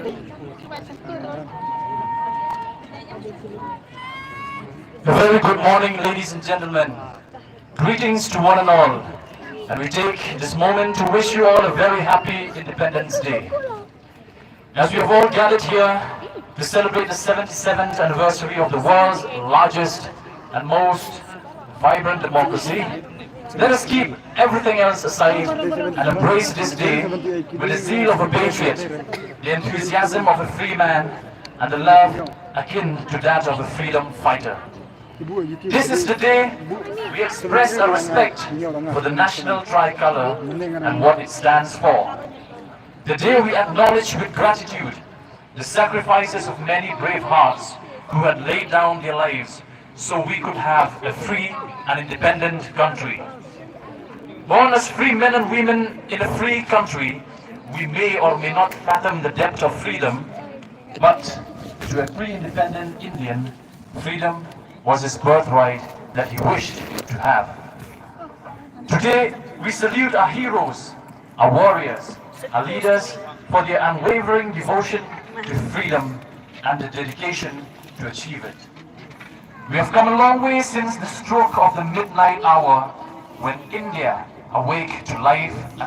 A very good morning, ladies and gentlemen. Greetings to one and all. And we take this moment to wish you all a very happy Independence Day. As we have all gathered here to celebrate the 77th anniversary of the world's largest and most vibrant democracy, let us keep everything else aside and embrace this day with the zeal of a patriot, the enthusiasm of a free man, and the love akin to that of a freedom fighter. This is the day we express our respect for the national tricolor and what it stands for. The day we acknowledge with gratitude the sacrifices of many brave hearts who had laid down their lives so we could have a free and independent country. Born as free men and women in a free country, we may or may not fathom the depth of freedom, but to a pre-independent Indian, freedom was his birthright that he wished to have. Today, we salute our heroes, our warriors, our leaders for their unwavering devotion to freedom and the dedication to achieve it. We have come a long way since the stroke of the midnight hour when India awake to life and